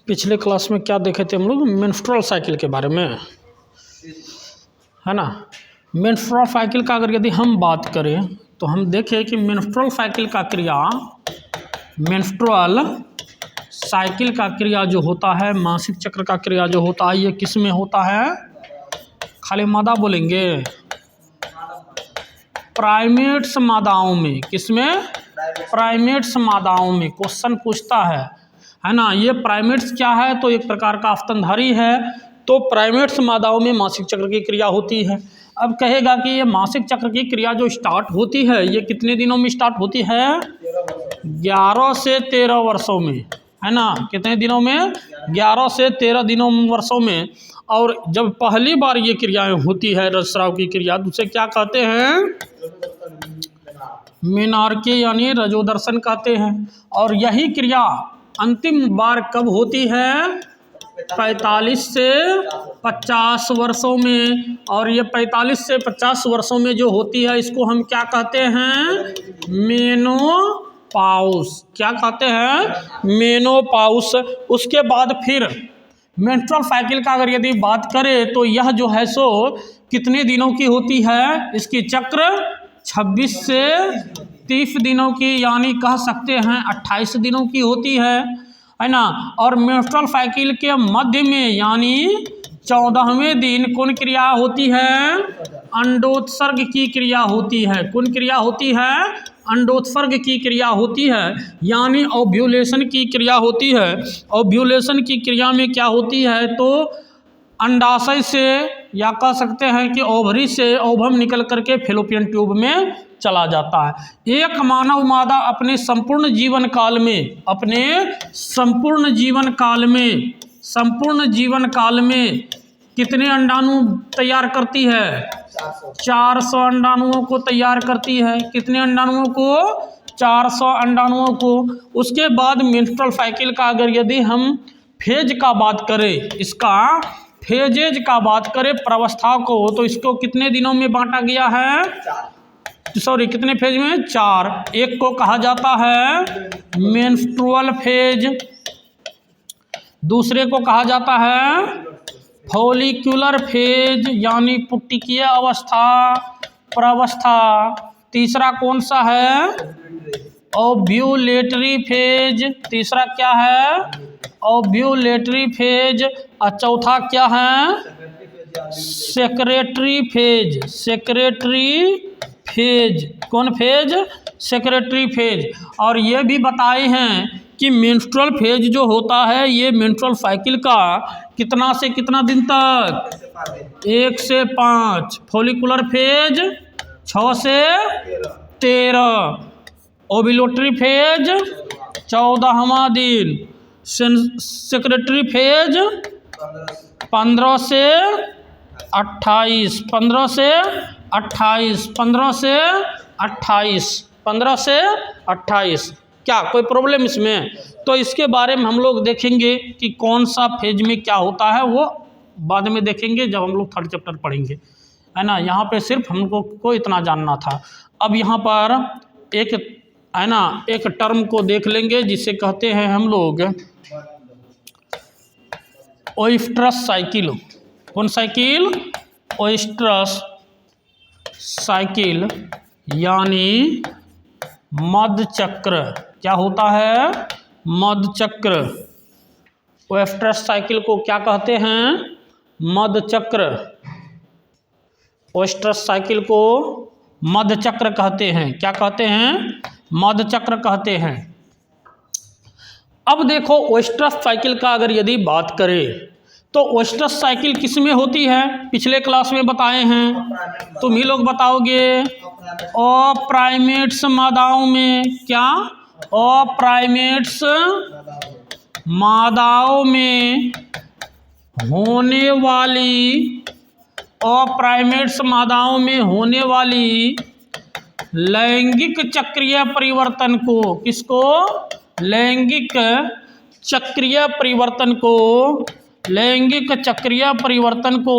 पिछले क्लास में क्या देखे थे हम लोग, मेंस्ट्रुअल साइकिल के बारे में, है ना। मेंस्ट्रुअल साइकिल का अगर यदि हम बात करें तो हम देखें कि मेंस्ट्रुअल साइकिल का क्रिया, मेंस्ट्रुअल साइकिल का क्रिया जो होता है, मासिक चक्र का क्रिया जो होता है, ये किस में होता है? खाली मादा बोलेंगे, प्राइमेट्स मादाओं में। किसमें? प्राइमेट्स मादाओं में क्वेश्चन पूछता है ना। ये प्राइमेट्स क्या है? तो एक प्रकार का स्तनधारी है। तो प्राइमेट्स मादाओं में मासिक चक्र की क्रिया होती है। अब कहेगा कि ये मासिक चक्र की क्रिया जो स्टार्ट होती है, ये कितने दिनों में स्टार्ट होती है? 11 से 13 वर्षों में, है ना। कितने दिनों में? 11 से 13 वर्षों में। और जब पहली बार ये क्रियाएं होती है, रजस्राव की क्रिया, तो उसे क्या कहते हैं? मेनार्की यानी रजोदर्शन कहते हैं। और यही क्रिया अंतिम बार कब होती है? 45 से 50 वर्षों में। और ये 45 से 50 वर्षों में जो होती है, इसको हम क्या कहते हैं? मेनोपाउस। क्या कहते हैं? मेनोपाउस। उसके बाद फिर मेंस्ट्रुअल साइकिल का अगर यदि बात करें तो यह जो है सो कितने दिनों की होती है? इसकी चक्र 26 से 30 दिनों की, यानी कह सकते हैं 28 दिनों की होती है ना। और मेंस्ट्रुअल साइकिल के मध्य में यानी 14वें दिन कौन क्रिया होती है? अंडोत्सर्ग की क्रिया होती है। कौन क्रिया होती है? अंडोत्सर्ग की क्रिया होती है, यानी ओव्यूलेशन की क्रिया होती है। ओव्यूलेशन की क्रिया में क्या होती है? तो अंडाशय से, या कह सकते हैं कि ओवरी से ओवम निकल करके फेलोपियन ट्यूब में चला जाता है। एक मानव मादा अपने संपूर्ण जीवन काल में, अपने संपूर्ण जीवन काल में कितने अंडाणु तैयार करती है? 400 अंडाणुओं को तैयार करती है। कितने अंडाणुओं को? 400 अंडाणुओं को। उसके बाद मेंस्ट्रुअल साइकिल का अगर यदि हम फेज का बात करें, इसका फेजेज का बात करें, प्रावस्था को, तो इसको कितने दिनों में बांटा गया है? सॉरी, कितने फेज में? 4। एक को कहा जाता है मेंस्ट्रुअल फेज, दूसरे को कहा जाता है फॉलिक्यूलर फेज यानी पुट्टिकीय अवस्था, प्रावस्था। तीसरा कौन सा है? Ovulatory phase. तीसरा क्या है? Ovulatory phase. और चौथा क्या है? Secretary phase. Secretary phase. कौन फेज? Secretary phase. और ये भी बताए हैं कि मेंस्ट्रुअल फेज जो होता है, ये मेंस्ट्रुअल साइकिल का कितना से कितना दिन तक? 1 से 5। फॉलिकुलर फेज 6 से 13। ओव्यूलेटरी फेज 14वां दिन। सेक्रेटरी फेज 15 से 28। 15 से 28। 15 से 28। 15 से 28। क्या कोई प्रॉब्लम इसमें? तो इसके बारे में हम लोग देखेंगे कि कौन सा फेज में क्या होता है, वो बाद में देखेंगे जब हम लोग 3rd चैप्टर पढ़ेंगे, है ना। यहाँ पे सिर्फ हमको को इतना जानना था। अब यहाँ पर एक, है ना, एक टर्म को देख लेंगे जिसे कहते हैं हम लोग ओइस्ट्रस साइकिल। कौन साइकिल? ओइस्ट्रस साइकिल यानी मध्य चक्र। क्या होता है? मध्य चक्र। ओइस्ट्रस साइकिल को क्या कहते हैं? मध्य चक्र। ओइस्ट्रस साइकिल को मध्य चक्र कहते हैं। क्या कहते हैं? मध्य चक्र कहते हैं। अब देखो, ओइस्ट्रस साइकिल का अगर यदि बात करें तो ओइस्ट्रस साइकिल किस में होती है? पिछले क्लास में बताए हैं, तुम ही लोग बताओगे। अप्राइमेट्स मादाओं में। क्या? अप्राइमेट्स मादाओं में होने वाली, अप्राइमेट्स मादाओं में होने वाली लैंगिक चक्रीय परिवर्तन को, किसको? लैंगिक चक्रीय परिवर्तन को, लैंगिक चक्रीय परिवर्तन को,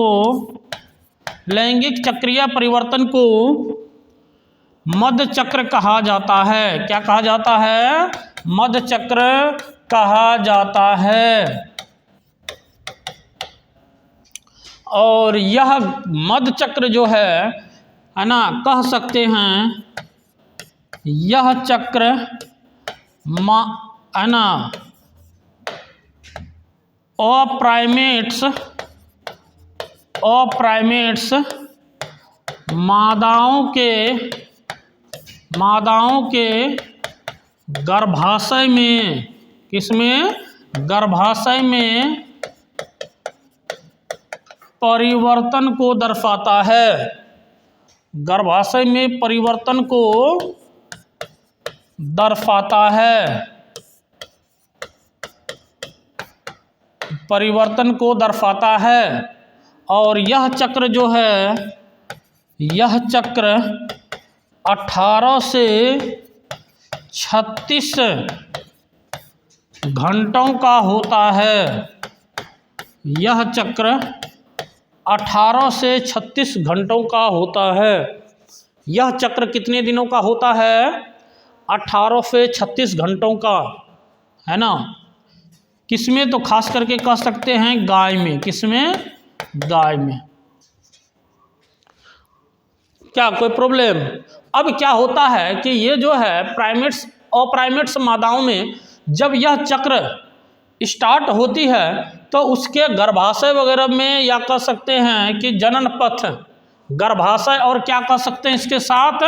लैंगिक चक्रीय परिवर्तन को मध्य चक्र कहा जाता है। क्या कहा जाता है? मध्य चक्र कहा जाता है। और यह मध्य चक्र जो है ना, कह सकते हैं यह चक्र है ना अप्राइमेट्स मादाओं के गर्भाशय में, किसमें, गर्भाशय में परिवर्तन को दर्शाता है। गर्भाशय में परिवर्तन को दर्शाता है, परिवर्तन को दर्शाता है। और यह चक्र जो है, यह चक्र 18 से 36 घंटों का होता है। यह चक्र 18 से 36 घंटों का होता है। यह चक्र कितने दिनों का होता है? 18 से 36 घंटों का, है ना। किसमें? तो खास करके कह सकते हैं गाय में। किसमें? गाय में। क्या कोई प्रॉब्लम? अब क्या होता है कि ये जो है प्राइमेट्स और प्राइमेट्स मादाओं में जब यह चक्र स्टार्ट होती है तो उसके गर्भाशय वगैरह में, या कह सकते हैं कि जनन पथ, गर्भाशय और क्या कह सकते हैं इसके साथ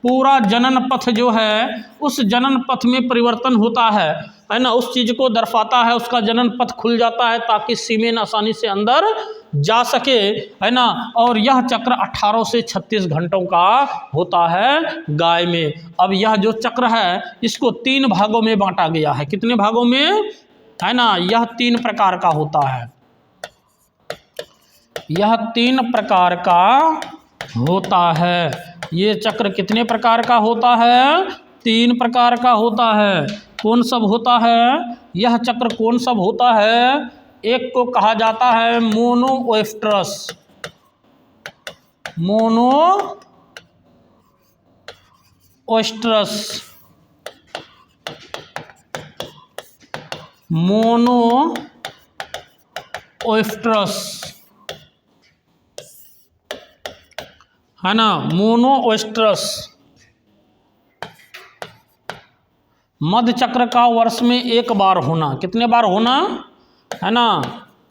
पूरा जनन पथ जो है, उस जनन पथ में परिवर्तन होता है ना। उस चीज़ को दर्शाता है, उसका जनन पथ खुल जाता है ताकि सीमेन आसानी से अंदर जा सके, है ना। और यह चक्र 18 से 36 घंटों का होता है गाय में। अब यह जो चक्र है इसको 3 भागों में बांटा गया है। कितने भागों में? है ना, यह 3 प्रकार का होता है। यह 3 प्रकार का होता है। ये चक्र कितने प्रकार का होता है? 3 प्रकार का होता है। कौन सब होता है? यह चक्र कौन सब होता है? एक को कहा जाता है मोनोओएस्ट्रस। मोनोओएस्ट्रस, है ना, मोनोओएस्ट्रस। मध्य चक्र का वर्ष में एक बार होना। कितने बार होना? है ना,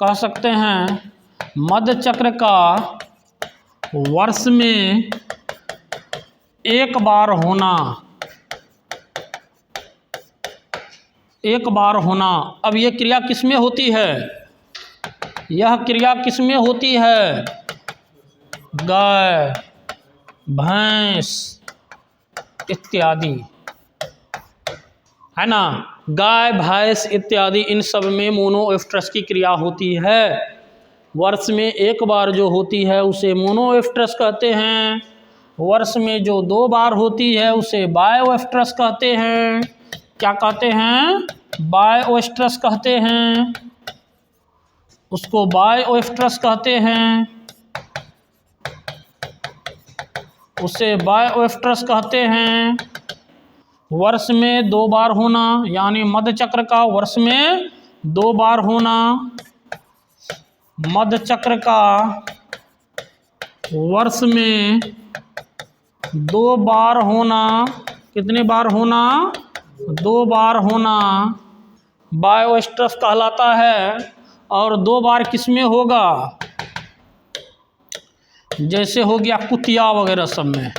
कह सकते हैं मध्य चक्र का वर्ष में एक बार होना, एक बार होना। अब ये क्रिया किसमें होती है? यह क्रिया किसमें होती है? गाय, भैंस इत्यादि, है ना। गाय, भैंस इत्यादि इन सब में मोनोओएस्ट्रस की क्रिया होती है। वर्ष में एक बार जो होती है उसे मोनोओएस्ट्रस कहते हैं। वर्ष में जो 2 बार होती है उसे बायोएस्ट्रस कहते हैं। क्या कहते हैं? बायोएस्ट्रस कहते हैं। उसको बायोएस्ट्रस कहते हैं, उसे बायोएस्ट्रस कहते हैं। वर्ष में 2 बार होना, यानी मध्य चक्र का वर्ष में 2 बार होना। मध्य चक्र का वर्ष में 2 बार होना। कितने बार होना? 2 बार होना बायोएस्ट्रस कहलाता है। और 2 बार किसमें होगा? जैसे हो गया कुतिया वगैरह सब में,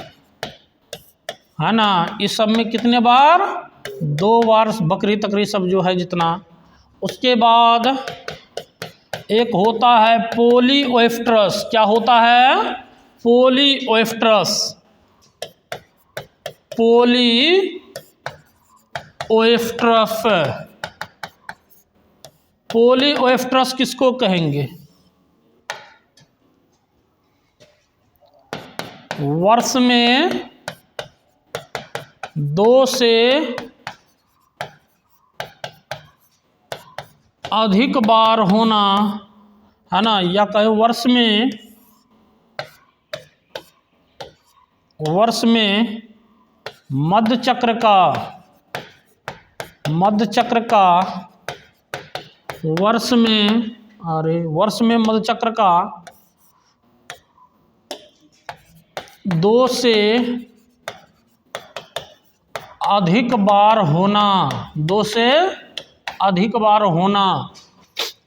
है ना। इस सब में कितने बार? 2 बार। बकरी तकरी सब जो है जितना। उसके बाद एक होता है पॉलीओएस्ट्रस। क्या होता है? पॉलीओएस्ट्रस। पॉलीओएस्ट्रस, पॉलीओएस्ट्रस किसको कहेंगे? वर्ष में 2 से अधिक बार होना, है ना। या कहे वर्ष में मध्य चक्र का वर्ष में मध्य चक्र का 2 से अधिक बार होना, 2 से अधिक बार होना।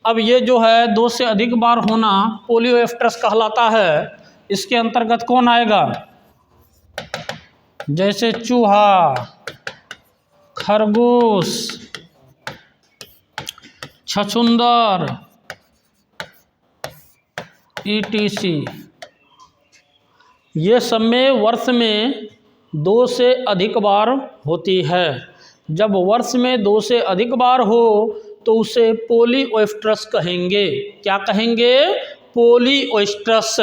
अब ये जो है 2 से अधिक बार होना पोलियोएफ्ट्रस कहलाता है। इसके अंतर्गत कौन आएगा? जैसे चूहा, खरगोश, छछूंदर, ETC। ये सब में वर्ष में 2 से अधिक बार होती है। जब वर्ष में 2 से अधिक बार हो तो उसे पोलियोएफ्ट्रस कहेंगे। क्या कहेंगे? पोलियोएफ्ट्रस।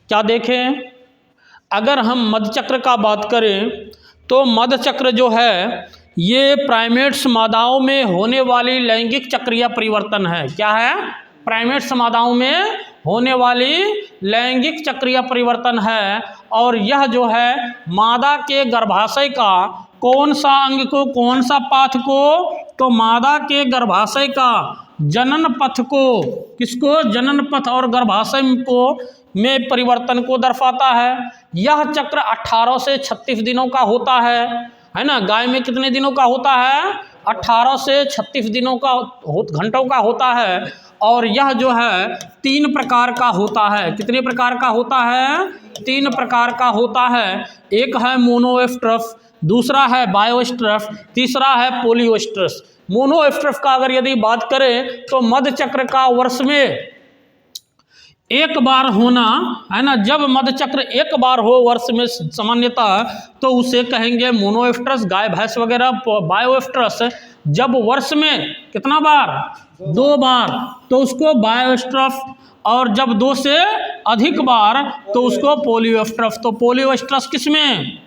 क्या देखें, अगर हम मधचक्र का बात करें तो मधचक्र जो है ये प्राइमेट्स मादाओं में होने वाली लैंगिक चक्रीय परिवर्तन है। क्या है? प्राइमेट्स मादाओं में होने वाली लैंगिक चक्रीय परिवर्तन है। और यह जो है मादा के गर्भाशय का कौन सा अंग को, कौन सा पाथ को? तो मादा के गर्भाशय का जनन पथ को, किसको? जनन पथ और गर्भाशय को में परिवर्तन को दर्शाता है। यह चक्र 18 से 36 दिनों का होता है ना। गाय में कितने दिनों का होता है? 18 से 36 दिनों का घंटों का होता है। और यह जो है 3 प्रकार का होता है। कितने प्रकार का होता है? 3 प्रकार का होता है। एक है मोनोएफ्ट्रस, दूसरा है बायोएफ्ट्रस, तीसरा है पोलियोएफ्ट्रस। मोनोएफ्ट्रस का अगर यदि बात करें तो मधचक्र का वर्ष में एक बार होना है ना। जब मधचक्र एक बार हो वर्ष में सामान्यतः तो उसे कहेंगे मोनोएफ्ट्रस, गाय भैंस वगैरह। बायोएफ्ट्रस जब वर्ष में कितना बार? 2 बार, तो उसको बायोएफ्ट्रस। और जब 2 से अधिक बार तो उसको पोलियोएफ्ट्रस। तो पोलियोएफ्ट्रस किस में?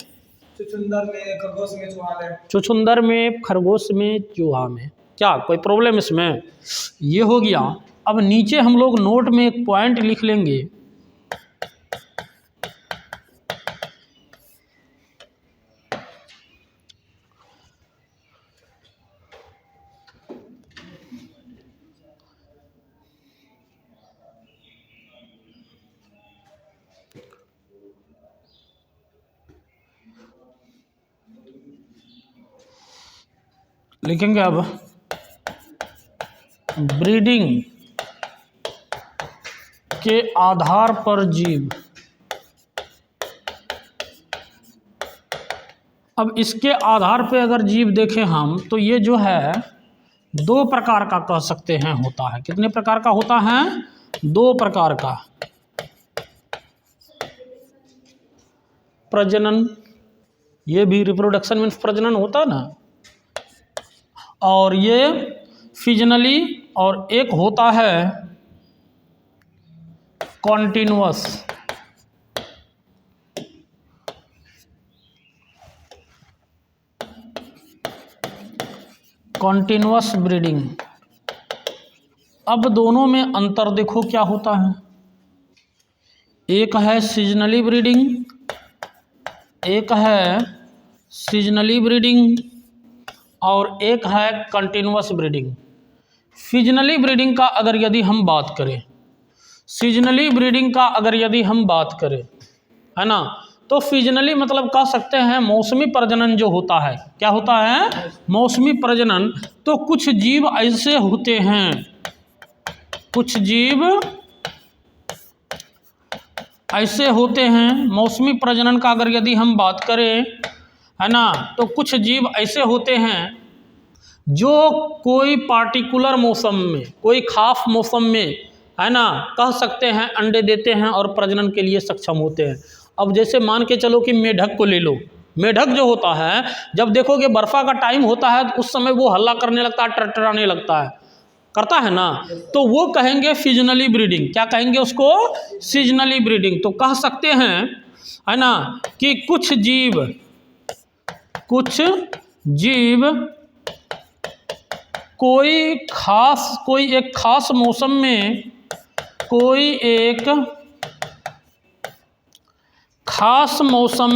छुछुंदर में, खरगोश में, चूहा में। छुछुंदर में, खरगोश में, चूहा में। क्या कोई प्रॉब्लम इसमें? ये हो गया। अब नीचे हम लोग नोट में एक पॉइंट लिख लेंगे। लिखेंगे अब ब्रीडिंग के आधार पर जीव। अब इसके आधार पे अगर जीव देखें हम तो ये जो है 2 प्रकार का कह सकते हैं होता है। कितने प्रकार का होता है? 2 प्रकार का। प्रजनन, ये भी रिप्रोडक्शन मीन्स प्रजनन होता है ना। और ये फिजनली, और एक होता है कॉन्टिन्यूअस। Continuous breeding. अब दोनों में अंतर देखो क्या होता है। एक है सीजनली ब्रीडिंग, एक है सीजनली ब्रीडिंग, और एक है कंटिन्यूअस ब्रीडिंग। सीजनली ब्रीडिंग का अगर यदि हम बात करें, सीजनली ब्रीडिंग का अगर यदि हम बात करें, है ना, तो सीजनली मतलब कह सकते हैं मौसमी प्रजनन जो होता है। क्या होता है? मौसमी प्रजनन। तो कुछ जीव ऐसे होते हैं, कुछ जीव ऐसे होते हैं मौसमी प्रजनन का अगर यदि हम बात करें, है ना, तो कुछ जीव ऐसे होते हैं जो कोई पार्टिकुलर मौसम में, कोई खास मौसम में, है ना, कह सकते हैं अंडे देते हैं और प्रजनन के लिए सक्षम होते हैं। अब जैसे मान के चलो कि मेढक को ले लो। मेढक जो होता है, जब देखोगे बर्फा का टाइम होता है तो उस समय वो हल्ला करने लगता है, टरटराने लगता है, करता है ना, तो वो कहेंगे सीजनली ब्रीडिंग। क्या कहेंगे उसको? Seasonally breeding. तो कह सकते हैं, है ना, कि कुछ जीव कोई एक खास मौसम में, कोई एक खास मौसम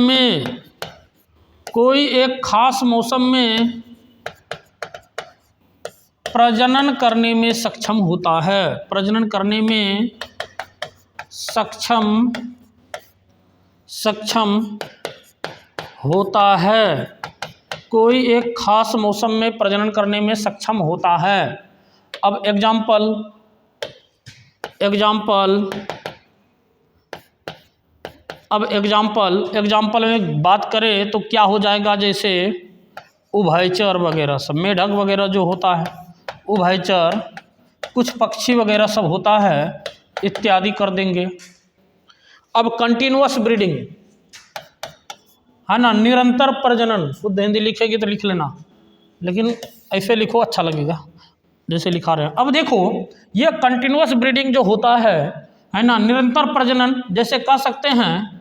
में प्रजनन करने में सक्षम होता है, प्रजनन करने में सक्षम सक्षम होता है, कोई एक खास मौसम में प्रजनन करने में सक्षम होता है। अब एग्जाम्पल में बात करें तो क्या हो जाएगा, जैसे उभयचर वगैरह सब, मेढक वगैरह जो होता है, उभयचर, कुछ पक्षी वगैरह सब होता है, इत्यादि कर देंगे। अब कंटिन्यूअस ब्रीडिंग है ना, निरंतर प्रजनन, शुद्ध हिंदी लिखेगी तो लिख लेना, लेकिन ऐसे लिखो अच्छा लगेगा जैसे लिखा रहे हैं। अब देखो ये कंटिन्यूअस ब्रीडिंग जो होता है ना, निरंतर प्रजनन, जैसे कह सकते हैं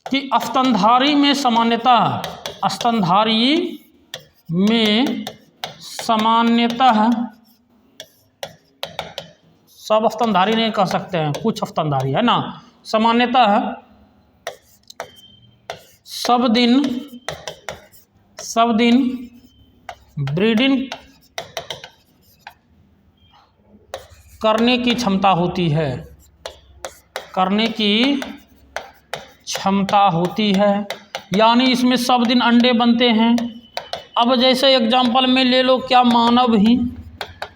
कि स्तनधारी में सामान्यतः सब स्तनधारी नहीं कह सकते हैं, कुछ स्तनधारी है ना, सामान्यतः सब दिन ब्रीडिंग करने की क्षमता होती है, यानी इसमें सब दिन अंडे बनते हैं। अब जैसे एग्जाम्पल में ले लो, क्या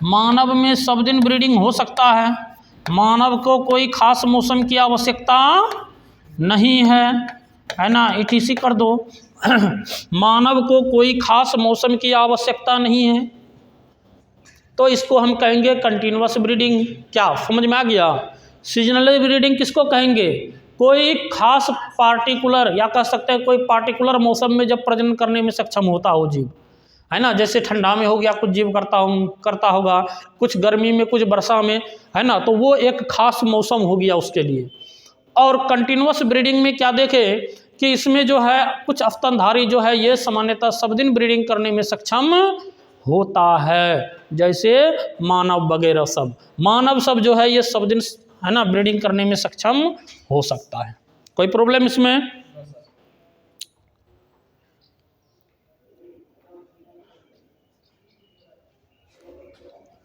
मानव में सब दिन ब्रीडिंग हो सकता है? मानव को कोई खास मौसम की आवश्यकता नहीं है ना, ETC कर दो। मानव को कोई खास मौसम की आवश्यकता नहीं है, तो इसको हम कहेंगे कंटिन्यूअस ब्रीडिंग। क्या समझ में आ गया? सीजनल ब्रीडिंग किसको कहेंगे? कोई खास पार्टिकुलर, या कह सकते हैं कोई पार्टिकुलर मौसम में जब प्रजनन करने में सक्षम होता हो जीव, है ना, जैसे ठंडा में हो गया कुछ जीव करता होगा, कुछ गर्मी में, कुछ वर्षा में, है ना, तो वो एक खास मौसम हो गया उसके लिए। और कंटिन्यूअस ब्रीडिंग में क्या देखे कि इसमें जो है कुछ स्तनधारी जो है ये सामान्यतः सब दिन ब्रीडिंग करने में सक्षम होता है, जैसे मानव वगैरह सब, मानव सब जो है ये सब दिन है ना ब्रीडिंग करने में सक्षम हो सकता है। कोई प्रॉब्लम इसमें?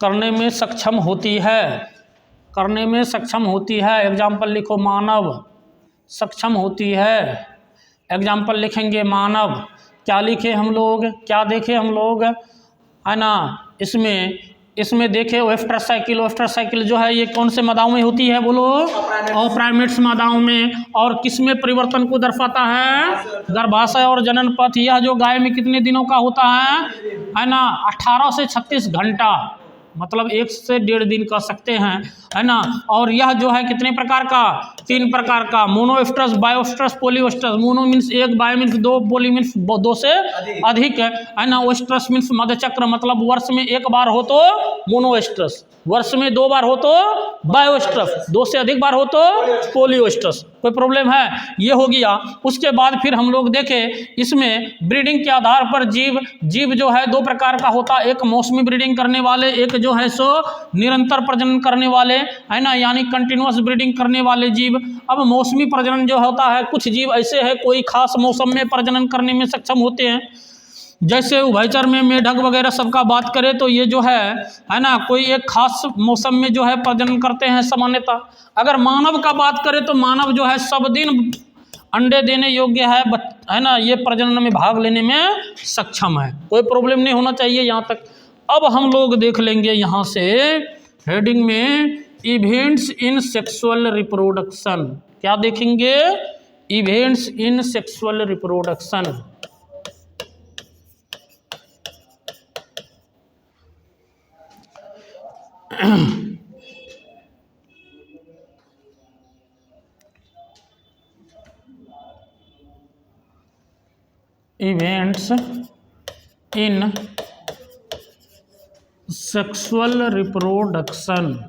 करने में सक्षम होती है, एग्जाम्पल लिखो, मानव सक्षम होती है। एग्जाम्पल लिखेंगे मानव, क्या लिखे हम लोग, क्या देखे हम लोग, है ना, इसमें देखे वेफ्टर साइकिल जो है ये कौन से मादाओं में होती है बोलो? अप्राइमेट्स मादाओं में। और किस में परिवर्तन को दर्शाता है? गर्भाशय और जनन पथ। यह जो गाय में कितने दिनों का होता है ना, 18 से 36 घंटा, मतलब 1 से 1.5 दिन कह सकते हैं, है ना। और यह जो है कितने प्रकार का? 3 प्रकार का, monoestrous, bioestrous, polyestrous. Mono means 1, bio means 2, poly means 2 से अधिक, है ना। ओएस्ट्रस मीन्स मध्यचक्र, मतलब वर्ष में 1 बार हो तो मोनोएस्ट्रस, वर्ष में 2 बार हो तो बायोएस्ट्रस, 2 से अधिक बार हो तो पॉलीएस्ट्रस। कोई प्रॉब्लम है? ये हो गया। उसके बाद फिर हम लोग देखें इसमें ब्रीडिंग के आधार पर जीव जो है 2 प्रकार का होता है, एक मौसमी ब्रीडिंग करने वाले, एक जो है सो निरंतर प्रजनन करने वाले, है ना, यानी कंटिन्यूअस ब्रीडिंग करने वाले जीव। अब मौसमी प्रजनन जो होता है, कुछ जीव ऐसे है कोई खास मौसम में प्रजनन करने में सक्षम होते हैं, जैसे उभयचर में मेढक वगैरह सबका बात करें तो ये जो है ना, कोई एक खास मौसम में जो है प्रजनन करते हैं सामान्यतः। अगर मानव का बात करें तो मानव जो है सब दिन अंडे देने योग्य है ना, ये प्रजनन में भाग लेने में सक्षम है। कोई प्रॉब्लम नहीं होना चाहिए यहाँ तक। अब हम लोग देख लेंगे यहाँ से हेडिंग में इवेंट्स इन सेक्सुअल रिप्रोडक्शन। क्या देखेंगे? Events in sexual reproduction. Events in sexual reproduction.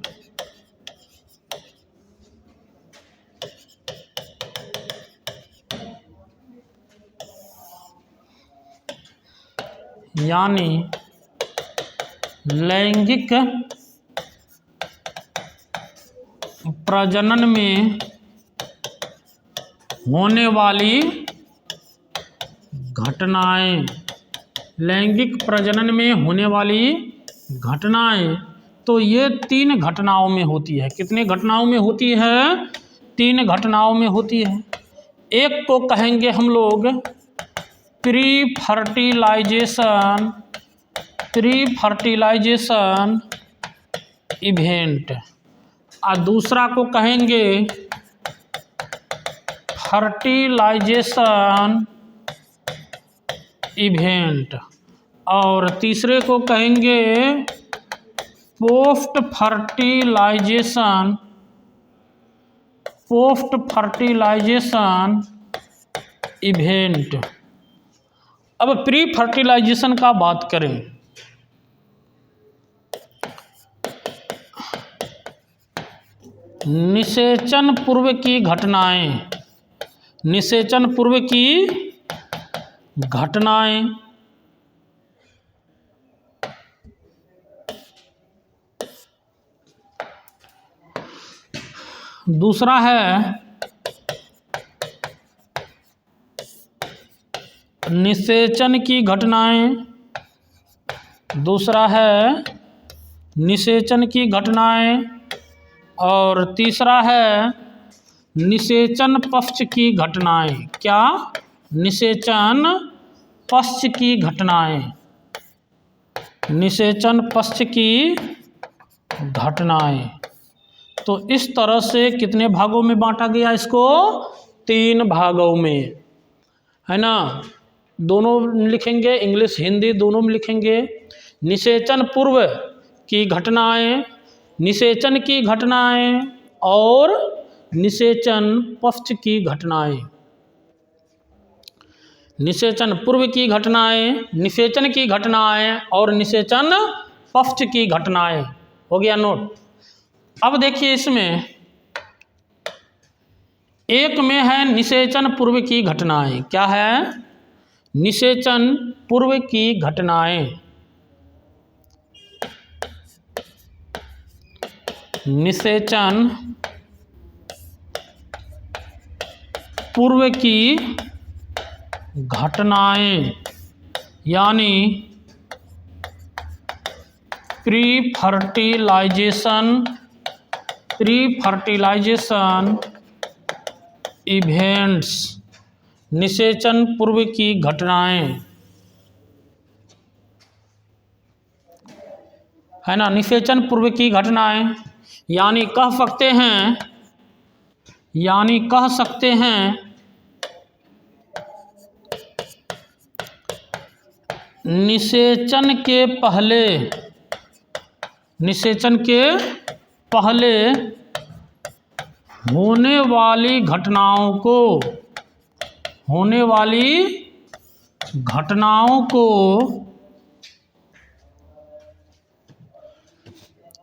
यानी लैंगिक प्रजनन में होने वाली घटनाएं, लैंगिक प्रजनन में होने वाली घटनाएं, तो ये 3 घटनाओं में होती है। कितने घटनाओं में होती है? 3 घटनाओं में होती है। एक को कहेंगे हम लोग प्री फर्टिलाइजेशन इवेंट, और दूसरा को कहेंगे फर्टिलाइजेशन इवेंट, और तीसरे को कहेंगे पोस्ट फर्टिलाइजेशन इवेंट। अब प्री फर्टिलाइजेशन का बात करें, निषेचन पूर्व की घटनाएं, दूसरा है निषेचन की घटनाएं, और तीसरा है निषेचन पक्ष की घटनाएं। क्या? निषेचन पक्ष की घटनाएं, निषेचन पक्ष की घटनाएं। तो इस तरह से कितने भागों में बांटा गया इसको? 3 भागों में, है ना। दोनों लिखेंगे, इंग्लिश हिंदी दोनों में लिखेंगे। निषेचन पूर्व की घटनाएं, निषेचन की घटनाएं और निषेचन पक्ष की घटनाएं। निषेचन पूर्व की घटनाएं, निषेचन की घटनाएं और निषेचन पक्ष की घटनाएं। हो गया नोट। अब देखिए इसमें एक में है निषेचन पूर्व की घटनाएं। क्या है? निषेचन पूर्व की घटनाएं। निषेचन पूर्व की घटनाएं यानी प्री फर्टिलाइजेशन इवेंट्स, निषेचन पूर्व की घटनाएं, है ना। निषेचन पूर्व की घटनाएं यानी कह सकते हैं निषेचन के पहले होने वाली घटनाओं को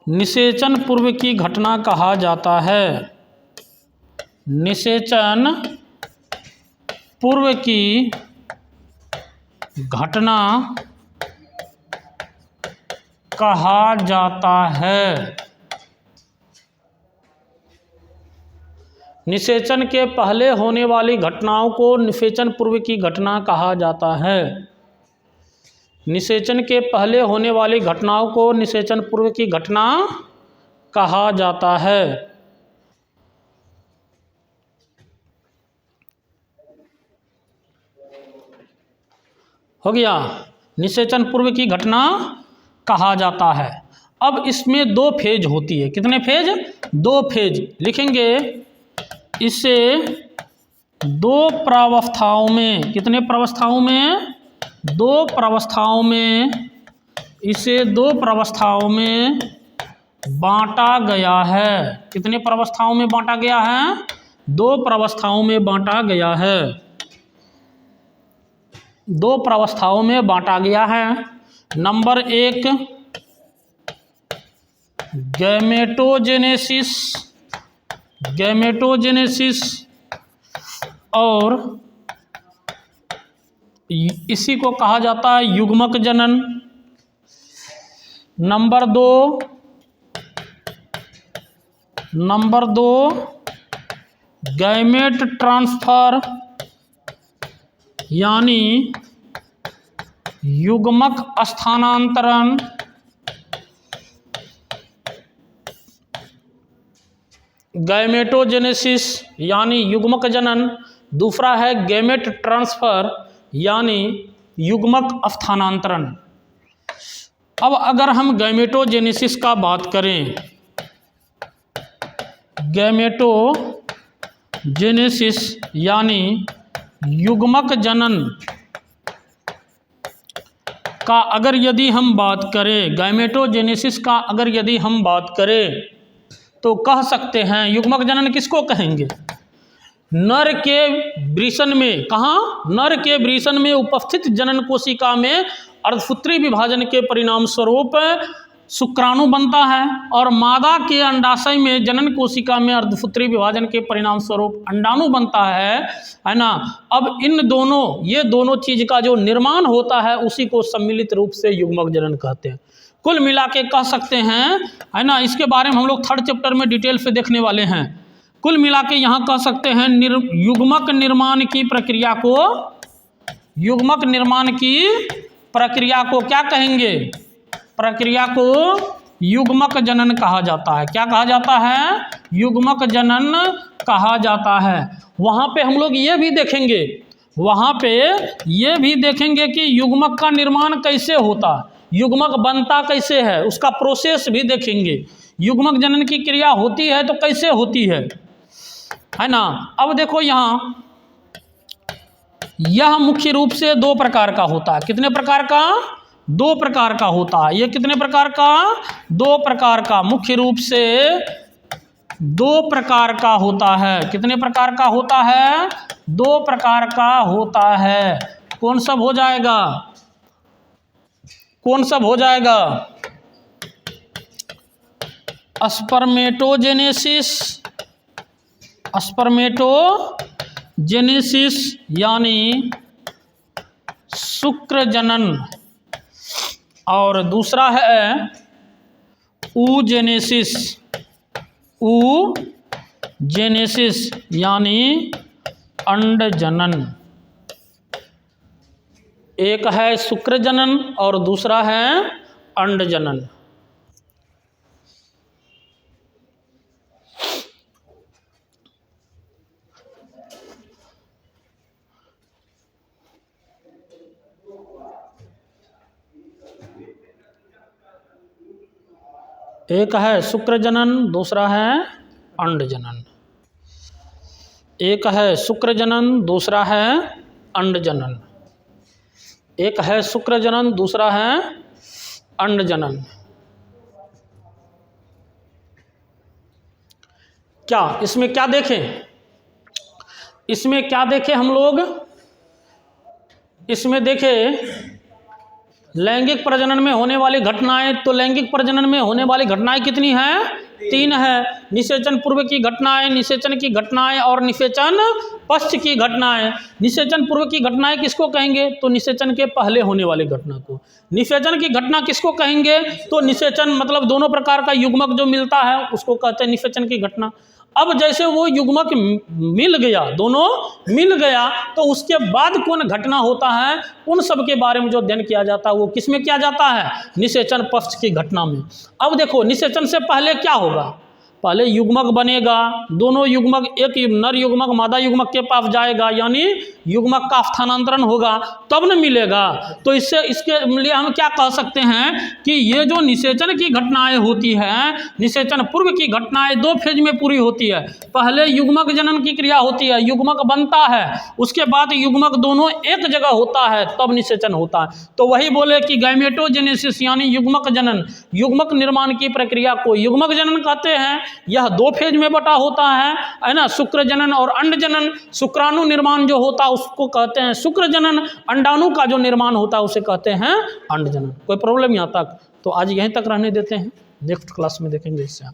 निषेचन पूर्व की घटना कहा जाता है। निषेचन पूर्व की घटना कहा जाता है। निषेचन के पहले होने वाली घटनाओं को निषेचन पूर्व की घटना कहा जाता है। निषेचन के पहले होने वाली घटनाओं को निषेचन पूर्व की घटना कहा जाता है। हो गया, निषेचन पूर्व की घटना कहा जाता है। अब इसमें 2 फेज होती है। कितने फेज? 2 फेज लिखेंगे इसे 2 प्रावस्थाओं में। कितने प्रावस्थाओं में? 2 प्रावस्थाओं में। इसे 2 प्रावस्थाओं में बांटा गया है। कितने प्रावस्थाओं में बांटा गया है? 2 प्रावस्थाओं में बांटा गया है। 2 प्रावस्थाओं में बांटा गया है। नंबर 1 गैमेटोजेनेसिस और इसी को कहा जाता है युग्मक जनन। नंबर 2 गैमेट ट्रांसफर यानी युग्मक स्थानांतरण। गैमेटोजेनेसिस यानी युग्मक जनन। दूसरा है गैमेट ट्रांसफर यानी युग्मक स्थानांतरण। अब अगर हम गैमेटोजेनेसिस का बात करें, गैमेटोजेनेसिस यानी युग्मक जनन का अगर यदि हम बात करें, गैमेटोजेनेसिस का अगर यदि हम बात करें तो कह सकते हैं युग्मक जनन किसको कहेंगे? नर के वृषण में, कहाँ? नर के वृषण में उपस्थित जनन कोशिका में अर्धसूत्री विभाजन के परिणाम स्वरूप शुक्राणु बनता है और मादा के अंडाशय में जनन कोशिका में अर्धसूत्री विभाजन के परिणाम स्वरूप अंडाणु बनता है ना। अब इन दोनों, ये दोनों चीज का जो निर्माण होता है उसी को सम्मिलित रूप से युग्मक जनन कहते हैं। कुल मिला के कह सकते हैं, है ना, इसके बारे में हम लोग 3rd चैप्टर में डिटेल से देखने वाले हैं। कुल मिला के यहाँ कह सकते हैं युग्मक निर्माण की प्रक्रिया को, युग्मक निर्माण की प्रक्रिया को क्या कहेंगे? प्रक्रिया को युग्मक जनन कहा जाता है। क्या कहा जाता है? युग्मक जनन कहा जाता है। वहाँ पे हम लोग ये भी देखेंगे, वहाँ पे ये भी देखेंगे कि युग्मक का निर्माण कैसे होता, युग्मक बनता कैसे है, उसका प्रोसेस भी देखेंगे। युग्मक जनन की क्रिया होती है तो कैसे होती है ना। अब देखो यहाँ, यह मुख्य रूप से 2 प्रकार का होता है। कितने प्रकार का? 2 प्रकार का होता है। ये कितने प्रकार का? 2 प्रकार का, मुख्य रूप से 2 प्रकार का होता है। कितने प्रकार का होता है? 2 प्रकार का होता है। कौन सब हो जाएगा? कौन सब हो जाएगा? स्पर्मेटोजेनेसिस, स्पर्मेटोजेनेसिस यानी शुक्र जनन, और दूसरा है ऊजेनेसिस, ऊजेनेसिस यानी अंड जनन। एक है शुक्र जनन और दूसरा है अंड जनन। एक है शुक्र जनन, दूसरा है अंड जनन। एक है शुक्र जनन, दूसरा है अंड जनन। एक है शुक्र जनन, दूसरा है अंड जनन। क्या इसमें क्या देखें? इसमें क्या देखें हम लोग? इसमें देखें लैंगिक प्रजनन में होने वाली घटनाएं। तो लैंगिक प्रजनन में होने वाली घटनाएं कितनी हैं? 3 है। निषेचन पूर्व की घटनाएं, निषेचन की घटनाएं और निषेचन पश्च की घटनाएं। निषेचन पूर्व की घटनाएं किसको कहेंगे? तो निषेचन के पहले होने वाली घटना को। निषेचन की घटना किसको कहेंगे? तो निषेचन मतलब दोनों प्रकार का युग्मक जो मिलता है उसको कहते हैं निषेचन की घटना। अब जैसे वो युग्मक मिल गया, दोनों मिल गया, तो उसके बाद कौन घटना होता है उन सब के बारे में जो अध्ययन किया जाता है वो किस में किया जाता है? निषेचन पक्ष की घटना में। अब देखो निषेचन से पहले क्या होगा? पहले युग्मक बनेगा, दोनों युग्मक, एक नर युग्मक मादा युग्मक के पास जाएगा, यानी युग्मक का स्थानांतरण होगा, तब न मिलेगा। तो इसके लिए हम क्या कह सकते हैं कि ये जो निषेचन की घटनाएं होती हैं, निषेचन पूर्व की घटनाएं 2 फेज में पूरी होती है। पहले युग्मक जनन की क्रिया होती है, युग्मक बनता है, उसके बाद युग्मक दोनों एक जगह होता है, तब निषेचन होता है। तो वही बोले कि गैमेटोजेनेसिस यानी युग्मक जनन, युग्मक निर्माण की प्रक्रिया को युग्मक जनन कहते हैं। यह 2 फेज में बटा होता है ना, शुक्र जनन और अंड जनन। शुक्राणु निर्माण जो होता है उसको कहते हैं शुक्र जनन, अंडाणु का जो निर्माण होता है उसे कहते हैं अंड जनन। कोई प्रॉब्लम यहाँ तक? तो आज यहीं तक रहने देते हैं, नेक्स्ट क्लास में देखेंगे इससे।